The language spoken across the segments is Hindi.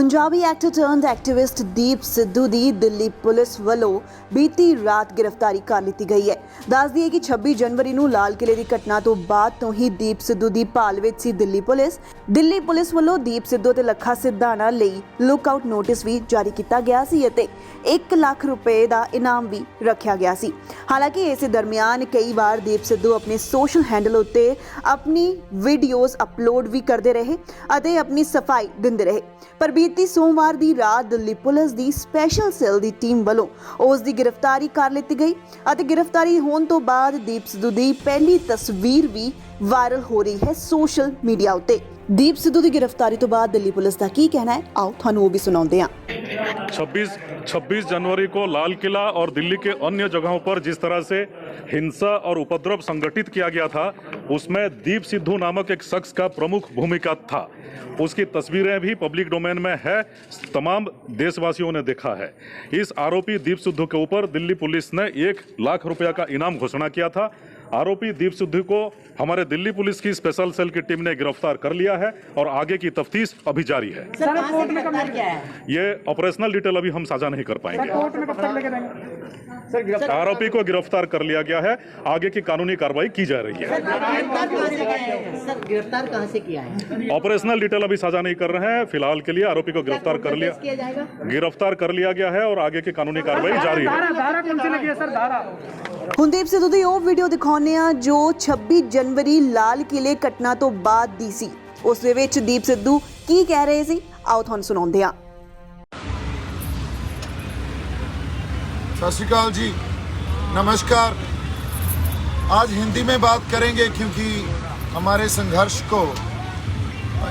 Punjabi actor turned activist Deep Sidhu ਦੀ ਦਿੱਲੀ ਪੁਲਿਸ ਵੱਲੋਂ ਬੀਤੀ ਰਾਤ ਗ੍ਰਿਫਤਾਰੀ ਕਰ ਲਈ ਗਈ ਹੈ। ਦੱਸ ਦਈਏ ਕਿ 26 ਜਨਵਰੀ ਨੂੰ ਲਾਲ ਕਿਲੇ ਦੀ ਘਟਨਾ ਤੋਂ ਬਾਅਦ ਤੋਂ ਹੀ ਦੀਪ ਸਿੱਧੂ ਦੀ ਭਾਲ ਵਿੱਚ ਸੀ ਦਿੱਲੀ ਪੁਲਿਸ ਵੱਲੋਂ ਦੀਪ ਸਿੱਧੂ ਤੇ ਲੱਖਾ ਸਿਧਾਣਾ ਲਈ ਲੁੱਕਆਊਟ ਨੋਟਿਸ ਵੀ ਜਾਰੀ ਕੀਤਾ ਗਿਆ ਸੀ ਅਤੇ 1 ਲੱਖ ਰੁਪਏ ਦਾ ਇਨਾਮ ਵੀ ਰੱਖਿਆ ਗਿਆ ਸੀ। ਹਾਲਾਂਕਿ ਇਸੇ ਦਰਮਿਆਨ ਕਈ ਵਾਰ ਦੀਪ ਸਿੱਧੂ ਆਪਣੇ ਸੋਸ਼ਲ ਹੈਂਡਲ ਉੱਤੇ ਆਪਣੀ ਵੀਡੀਓਜ਼ ਅਪਲੋਡ ਵੀ ਕਰਦੇ ਰਹੇ ਅਤੇ ਆਪਣੀ ਸਫਾਈ ਦਿੰਦੇ ਰਹੇ। ਪਰ ਬੀਤੀ ਸੋਮਵਾਰ ਦੀ ਰਾਤ ਦਿੱਲੀ ਪੁਲਿਸ ਦੀ ਸਪੈਸ਼ਲ ਸੈੱਲ ਦੀ ਟੀਮ ਵੱਲੋਂ ਉਸ ਦੀ ਗ੍ਰਿਫਤਾਰੀ ਕਰ ਲਈ ਗਈ ਅਤੇ ਗ੍ਰਿਫਤਾਰੀ ਹੋਣ ਤੋਂ ਬਾਅਦ ਦੀਪ ਸਿੱਧੂ ਦੀ ਪਹਿਲੀ ਤਸਵੀਰ ਵੀ ਵਾਇਰਲ ਹੋ ਰਹੀ ਹੈ ਸੋਸ਼ਲ ਮੀਡੀਆ ਉੱਤੇ। ਦੀਪ ਸਿੱਧੂ ਦੀ ਗ੍ਰਿਫਤਾਰੀ ਤੋਂ ਬਾਅਦ ਦਿੱਲੀ ਪੁਲਿਸ ਦਾ ਕੀ ਕਹਿਣਾ ਹੈ, ਆਓ ਤੁਹਾਨੂੰ ਉਹ ਵੀ ਸੁਣਾਉਂਦੇ ਹਾਂ। 26 जनवरी को लाल किला और दिल्ली के अन्य जगहों पर जिस तरह से हिंसा और उपद्रव संगठित किया गया था, उसमें दीप सिद्धू नामक एक शख्स का प्रमुख भूमिका था। उसकी तस्वीरें भी पब्लिक डोमेन में है, तमाम देशवासियों ने देखा है। इस आरोपी दीप सिद्धू के ऊपर दिल्ली पुलिस ने 1 लाख रुपया का इनाम घोषणा किया था। आरोपी दीप सिद्धू को हमारे दिल्ली पुलिस की स्पेशल सेल की टीम ने गिरफ्तार कर लिया है और आगे की तफ्तीश अभी जारी है। सर, कोर्ट में कब तक क्या है? ये ऑपरेशनल डिटेल अभी हम साझा नहीं कर पाएंगे। कोर्ट में कब तक लेके जाएंगे? आरोपी को गिरफ्तार कर लिया गया है, आगे की कानूनी कार्रवाई की जा रही है। गिरफ्तार कहाँ से किया है? ऑपरेशनल डिटेल अभी साझा नहीं कर रहे हैं। फिलहाल के लिए आरोपी को गिरफ्तार कर लिया गया है और आगे की कानूनी कार्रवाई जारी है। धारा कौन सी लगी है सर? धारा ਹੁਣ ਦੀਪ ਸਿੱਧੂ ਦੀ ਉਹ ਵੀਡੀਓ ਦਿਖਾਉਂਦੇ ਆ ਜੋ 26 ਜਨਵਰੀ ਲਾਲ ਕਿਲੇ ਘਟਨਾ ਤੋਂ ਬਾਅਦ ਦੀ ਸੀ। ਉਸ ਦੇ ਵਿੱਚ ਦੀਪ ਸਿੱਧੂ ਕੀ ਕਹਿ ਰਹੇ ਸੀ, ਆਓ ਤੁਹਾਨੂੰ ਸੁਣਾਉਂਦੇ ਆ। सत श्री अकाल जी, नमस्कार। आज हिंदी में बात करेंगे क्योंकि हमारे संघर्ष को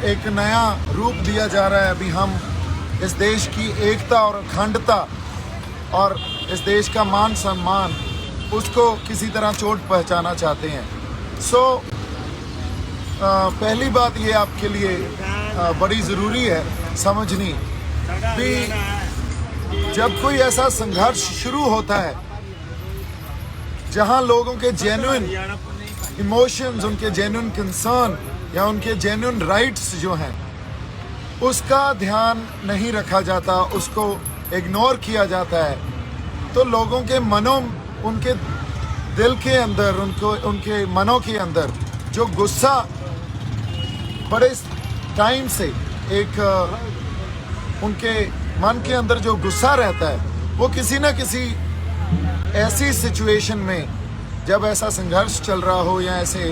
एक नया रूप दिया जा रहा है। अभी हम इस देश की एकता और अखंडता और इस देश का मान सम्मान उसको किसी तरह चोट पहुंचाना चाहते हैं। पहली बात ये आपके लिए बड़ी ज़रूरी है समझनी भी, जब कोई ऐसा संघर्ष शुरू होता है जहां लोगों के जेन्युइन इमोशंस, उनके जेन्युइन कंसर्न या उनके जेन्युइन राइट्स जो हैं उसका ध्यान नहीं रखा जाता, उसको इग्नोर किया जाता है, तो लोगों के मनों, उनके दिल के अंदर, उनके मनों के अंदर जो गुस्सा बड़े टाइम से एक उनके मन के अंदर जो गुस्सा रहता है, वो किसी न किसी ऐसी सिचुएशन में जब ऐसा संघर्ष चल रहा हो या ऐसे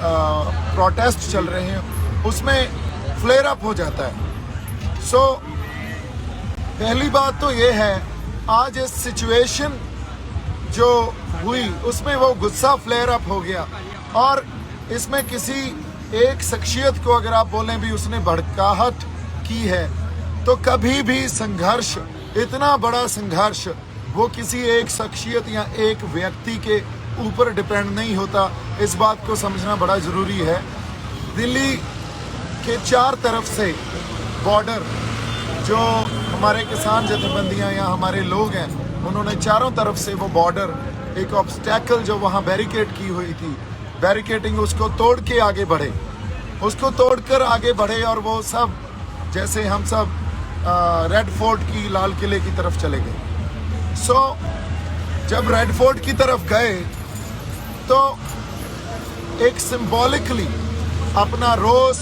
प्रोटेस्ट चल रहे हैं, उसमें फ्लेयर अप हो जाता है। पहली बात तो ये है, आज इस सिचुएशन जो हुई उसमें वो गुस्सा फ्लेयर अप हो गया और इसमें किसी एक शख्सियत को अगर आप बोलें भी उसने भड़काहट की है, तो कभी भी संघर्ष, इतना बड़ा संघर्ष, वो किसी एक शख्सियत या एक व्यक्ति के ऊपर डिपेंड नहीं होता। इस बात को समझना बड़ा ज़रूरी है। दिल्ली के 4 तरफ से बॉर्डर, जो हमारे किसान जथेबंदियां या हमारे लोग हैं, उन्होंने चारों तरफ से वो बॉर्डर, एक ऑब्स्टैकल जो वहाँ बैरिकेड की हुई थी, बैरिकेडिंग, उसको तोड़ के आगे बढ़े, उसको तोड़कर आगे बढ़े और वो सब जैसे हम सब रेड फोर्ट की, लाल किले की तरफ चले गए। जब रेड फोर्ट की तरफ गए तो एक सिंबॉलिकली अपना रोष,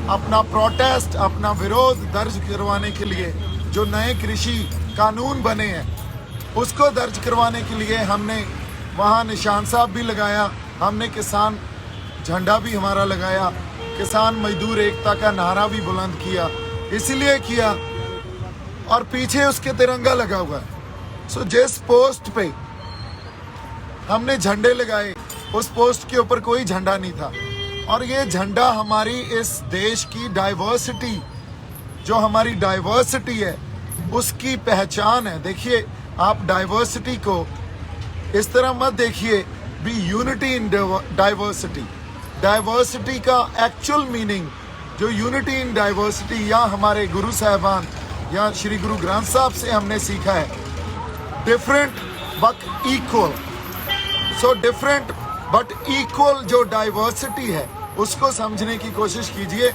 अपना प्रोटेस्ट, अपना विरोध दर्ज करवाने के लिए जो नए कृषि कानून बने हैं उसको दर्ज करवाने के लिए हमने वहाँ निशान साहब भी लगाया, हमने किसान झंडा भी हमारा लगाया, किसान मजदूर एकता का नारा भी बुलंद किया, इसीलिए किया, और पीछे उसके तिरंगा लगा हुआ है। जिस पोस्ट पे हमने झंडे लगाए उस पोस्ट के ऊपर कोई झंडा नहीं था, और ये झंडा हमारी इस देश की डाइवर्सिटी, जो हमारी डाइवर्सिटी है उसकी पहचान है। देखिए, आप डाइवर्सिटी को इस तरह मत देखिए भी यूनिटी इन डाइवर्सिटी। डाइवर्सिटी का एक्चुअल मीनिंग जो यूनिटी इन डाइवर्सिटी या हमारे गुरु साहिबान या श्री गुरु ग्रंथ साहब से हमने सीखा है, different but equal. Different but equal जो डाइवर्सिटी है उसको समझने की कोशिश कीजिए।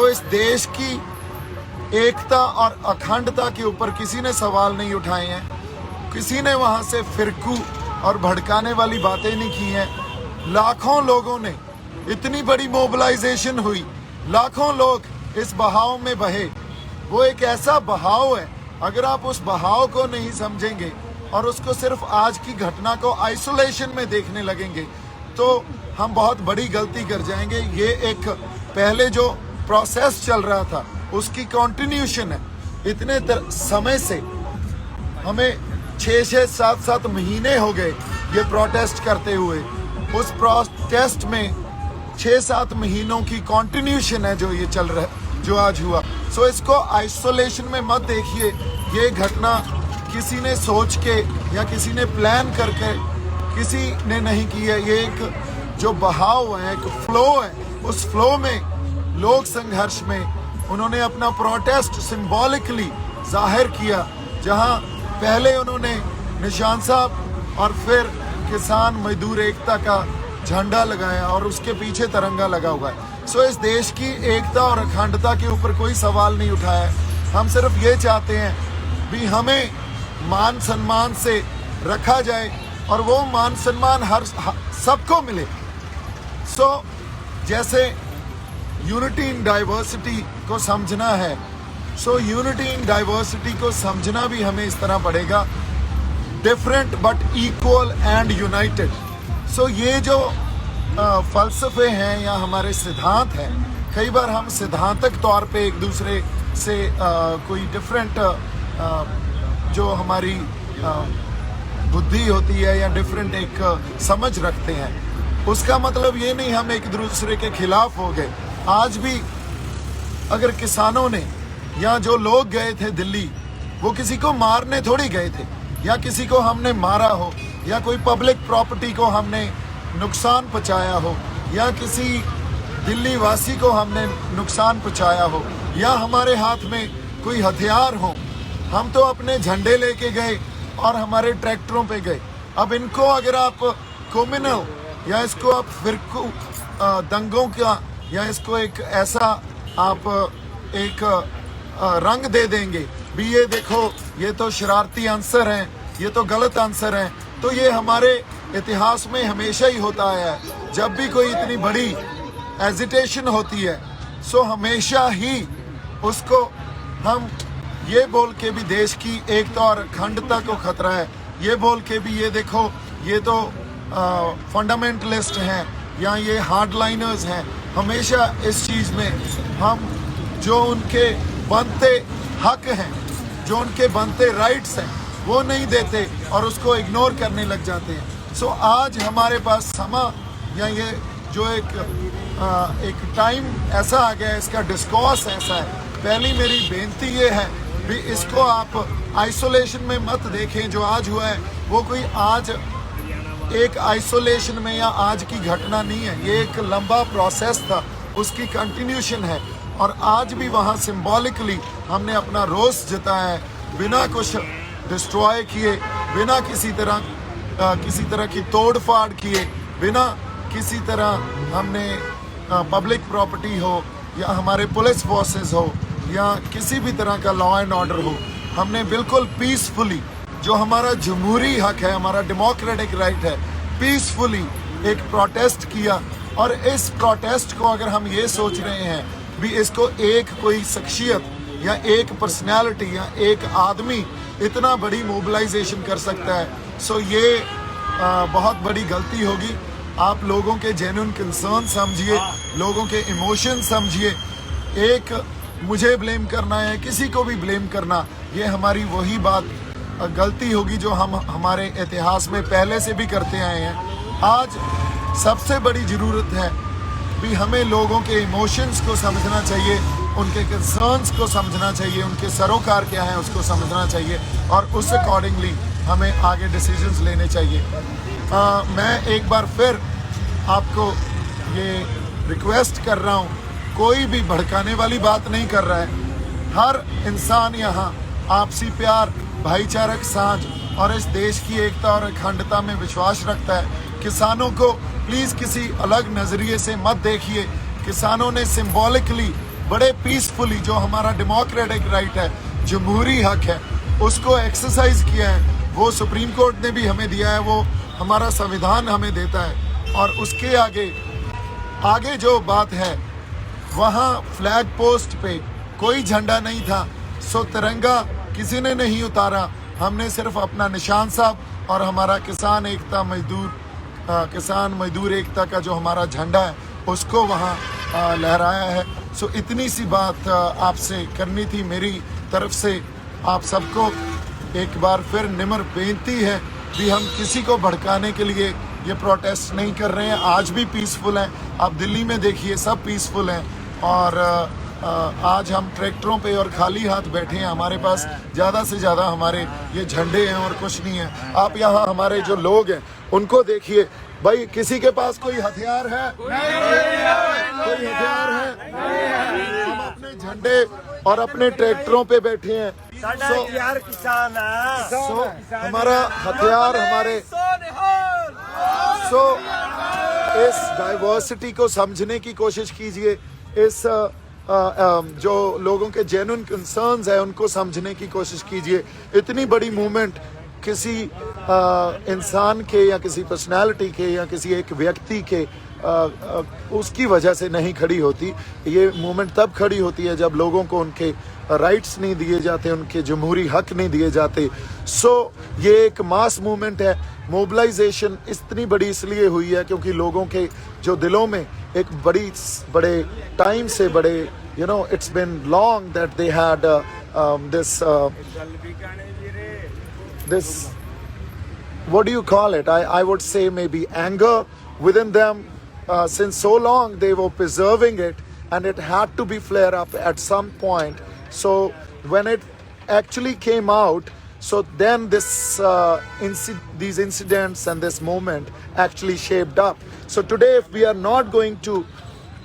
इस देश की एकता और अखंडता के ऊपर किसी ने सवाल नहीं उठाए हैं, किसी ने वहां से फिरकू और भड़काने वाली बातें नहीं की हैं। लाखों लोगों ने, इतनी बड़ी मोबिलाइजेशन हुई, लाखों लोग इस बहाव में बहे। वो एक ऐसा बहाव है, अगर आप उस बहाव को नहीं समझेंगे और उसको सिर्फ आज की घटना को आइसोलेशन में देखने लगेंगे तो हम बहुत बड़ी गलती कर जाएंगे। ये एक पहले जो प्रोसेस चल रहा था उसकी कंटिन्यूशन है। इतने समय से हमें 6-6, 7-7 महीने हो गए ये प्रोटेस्ट करते हुए। उस प्रोटेस्ट में 6-7 महीनों की कंटिन्यूशन है जो ये चल रहा है, जो आज हुआ। सो इसको आइसोलेशन में मत देखिए। ये घटना किसी ने सोच के या किसी ने प्लान करके किसी ने नहीं की है। ये एक जो बहाव है, एक फ्लो है, उस फ्लो में लोक संघर्ष में उन्होंने अपना प्रोटेस्ट सिंबॉलिकली जाहिर किया। जहां पहले उन्होंने निशान साहब और फिर किसान मजदूर एकता का झंडा लगाया और उसके पीछे तिरंगा लगा हुआ है। सो इस देश की एकता और अखंडता के ऊपर कोई सवाल नहीं उठाया। हम सिर्फ ये चाहते हैं भी हमें मान सम्मान से रखा जाए और वो मान सम्मान हर सबको मिले। सो जैसे यूनिटी इन डाइवर्सिटी को समझना है, सो यूनिटी इन डाइवर्सिटी को समझना भी हमें इस तरह पड़ेगा, different but equal and united. So ये जो फलसफे हैं या हमारे सिद्धांत हैं, कई बार हम सिद्धांतक तौर पे एक दूसरे से कोई डिफरेंट जो हमारी बुद्धि होती है या डिफरेंट एक समझ रखते हैं। उसका मतलब ये नहीं हम एक दूसरे के खिलाफ हो गए। आज भी अगर किसानों ने या जो लोग गए थे दिल्ली, वो किसी को मारने थोड़ी गए थे या किसी को हमने मारा हो या कोई पब्लिक प्रॉपर्टी को हमने नुकसान पहुंचाया हो या किसी दिल्ली वासी को हमने नुकसान पहुंचाया हो या हमारे हाथ में कोई हथियार हो। हम तो अपने झंडे लेके गए और हमारे ट्रैक्टरों पे गए। अब इनको अगर आप क्रिमिनल या इसको आप फिरकू दंगों का या इसको एक ऐसा आप एक रंग दे देंगे भी ये देखो ये तो शरारती अंसर हैं, ये तो गलत अंसर हैं, तो ये हमारे इतिहास में हमेशा ही होता है। जब भी कोई इतनी बड़ी एजिटेशन होती है सो हमेशा ही उसको हम ये बोल के भी देश की एकता और अखंडता को खतरा है, ये बोल के भी ये देखो ये तो फंडामेंटलिस्ट हैं या ये हार्डलाइनर्स हैं, हमेशा इस चीज़ में हम जो उनके बनते हक हैं, जो उनके बनते राइट्स हैं वो नहीं देते और उसको इग्नोर करने लग जाते हैं। सो आज हमारे पास समा या ये जो एक टाइम ऐसा आ गया है, इसका डिस्कोर्स ऐसा है। पहली मेरी बेनती ये है भी इसको आप आइसोलेशन में मत देखें। जो आज हुआ है वो कोई आज एक आइसोलेशन में या आज की घटना नहीं है, ये एक लंबा प्रोसेस था, उसकी कंटिन्यूशन है। और आज भी वहाँ सिंबॉलिकली हमने अपना रोष जताया है, बिना कुछ डिस्ट्रॉय किए, बिना किसी तरह की तोड़ फाड़ किए, बिना किसी तरह हमने पब्लिक प्रॉपर्टी हो या हमारे पुलिस फोर्सेस हो या किसी भी तरह का लॉ एंड ऑर्डर हो, हमने बिल्कुल पीसफुली, जो हमारा जमहूरी हक है, हमारा डेमोक्रेटिक राइट है, पीसफुली एक प्रोटेस्ट किया। और इस प्रोटेस्ट को अगर हम ये सोच रहे हैं भी इसको एक कोई शख्सियत या एक पर्सनैलिटी या एक आदमी इतना बड़ी मोबिलाइजेशन कर सकता है, सो ये बहुत बड़ी गलती होगी। आप लोगों के जेन्युइन कंसर्न समझिए, लोगों के इमोशन समझिए। एक मुझे ब्लेम करना है, किसी को भी ब्लेम करना, ये हमारी वही बात गलती होगी जो हम हमारे इतिहास में पहले से भी करते आए हैं। आज सबसे बड़ी ज़रूरत है भी हमें लोगों के इमोशंस को समझना चाहिए, उनके कंसर्न्स को समझना चाहिए, उनके सरोकार क्या है उसको समझना चाहिए और उस अकॉर्डिंगली हमें आगे डिसीजंस लेने चाहिए। मैं एक बार फिर आपको ये रिक्वेस्ट कर रहा हूँ, कोई भी भड़काने वाली बात नहीं कर रहा है। हर इंसान यहाँ आपसी प्यार, भाईचारक साझ और इस देश की एकता और अखंडता में विश्वास रखता है। किसानों को प्लीज़ किसी अलग नज़रिए से मत देखिए। किसानों ने सिंबॉलिकली बड़े पीसफुली, जो हमारा डेमोक्रेटिक राइट है, जमहूरी हक है, उसको एक्सरसाइज किया है। वो सुप्रीम कोर्ट ने भी हमें दिया है, वो हमारा संविधान हमें देता है। और उसके आगे जो बात है, वहाँ फ्लैग पोस्ट पे कोई झंडा नहीं था, सो तिरंगा किसी ने नहीं उतारा। हमने सिर्फ अपना निशान साहब और हमारा किसान मजदूर एकता का जो हमारा झंडा है उसको वहाँ लहराया है। सो इतनी सी बात आपसे करनी थी मेरी तरफ से। आप सबको एक बार फिर निम्र बेनती है कि हम किसी को भड़काने के लिए ये प्रोटेस्ट नहीं कर रहे हैं। आज भी पीसफुल हैं, आप दिल्ली में देखिए सब पीसफुल हैं। और आज हम ट्रैक्टरों पे और खाली हाथ बैठे हैं, हमारे पास ज़्यादा से ज़्यादा हमारे ये झंडे हैं और कुछ नहीं है। आप यहाँ हमारे जो लोग हैं उनको देखिए, भाई किसी के पास कोई हथियार है? कोई हथियार है? हम अपने झंडे और अपने ट्रैक्टरों पे बैठे हैं। हथियार किसान है। हमारा हथियार हमारे इस डाइवर्सिटी को समझने की कोशिश कीजिए। इस जो लोगों के जेन्युइन कंसर्न्स है उनको समझने की कोशिश कीजिए। इतनी बड़ी मूवमेंट किसी इंसान के या किसी पर्सनालिटी के या किसी एक व्यक्ति के उसकी वजह से नहीं खड़ी होती। ये मूवमेंट तब खड़ी होती है जब लोगों को उनके राइट्स नहीं दिए जाते, उनके जमहूरी हक नहीं दिए जाते। सो ये एक मास मूवमेंट है। मोबिलाइजेशन इतनी बड़ी इसलिए हुई है क्योंकि लोगों के जो दिलों में एक बड़े टाइम से it's been long that they had this what do you call it? I would say maybe anger within them. Since so long they were preserving it, and it had to be flare up at some point. So when it actually came out, so then these incidents and this moment actually shaped up. So today, if we are not going to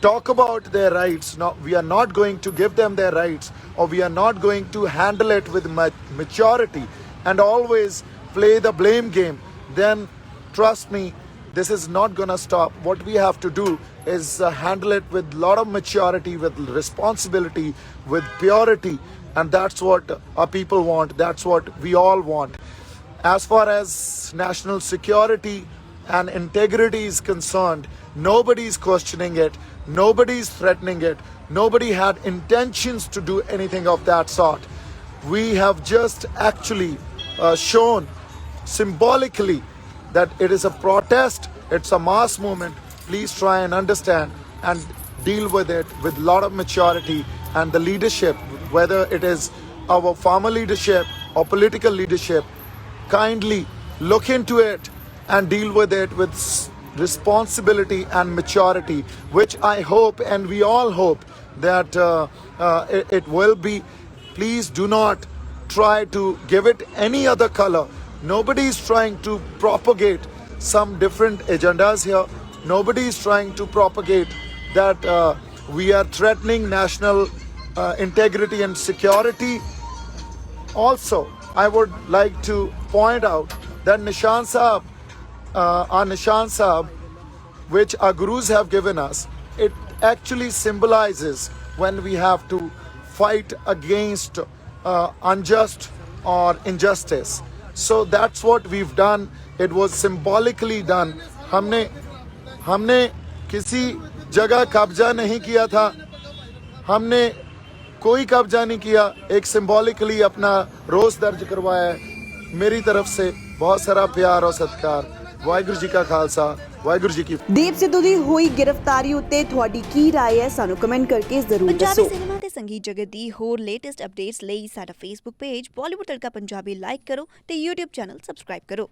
talk about their rights, we are not going to give them their rights, or we are not going to handle it with maturity and always play the blame game, then trust me, this is not gonna stop. What we have to do is handle it with a lot of maturity, with responsibility, with purity, and that's what our people want. That's what we all want. As far as national security and integrity is concerned, nobody is questioning it, nobody is threatening it, nobody had intentions to do anything of that sort. We have just actually shown symbolically that it is a protest, it's a mass movement. Please try and understand and deal with it with a lot of maturity, and the leadership, whether it is our farmer leadership or political leadership, kindly look into it and deal with it with responsibility and maturity, which I hope and we all hope that it will be. Please do not try to give it any other color. Nobody is trying to propagate some different agendas here. Nobody is trying to propagate that we are threatening national integrity and security. Also, I would like to point out that Nishan Sahab, our Nishan Sahab, which our gurus have given us, it actually symbolizes when we have to fight against unjust or injustice. So that's what we've done. It was symbolically done. हमने किसी जगह कब्जा नहीं किया था, हमने कोई कब्जा नहीं किया, एक सिंबॉलिकली अपना रोज दर्ज करवाया है। मेरी तरफ से बहुत सारा प्यार और सत्कार। वाहिगुरू जी का खालसा, वाहिगुਰੂ जी की। ਦੀਪ ਸਿੱਧੂ ਦੀ ਹੋਈ ਗ੍ਰਿਫਤਾਰੀ ਉੱਤੇ ਤੁਹਾਡੀ ਕੀ ਰਾਏ ਹੈ? ਸਾਨੂੰ ਕਮੈਂਟ ਕਰਕੇ ਜ਼ਰੂਰ ਦੱਸੋ। ਪੰਜਾਬੀ ਸਿਨੇਮਾ ਤੇ ਸੰਗੀਤ ਜਗਤ ਦੀ ਹੋਰ ਲੇਟੈਸਟ ਅਪਡੇਟਸ ਲਈ ਸਾਡਾ ਫੇਸਬੁੱਕ ਪੇਜ ਬਾਲੀਵੁੱਡ ਤੜਕਾ ਪੰਜਾਬੀ ਲਾਈਕ ਕਰੋ ਤੇ YouTube ਚੈਨਲ ਸਬਸਕ੍ਰਾਈਬ ਕਰੋ।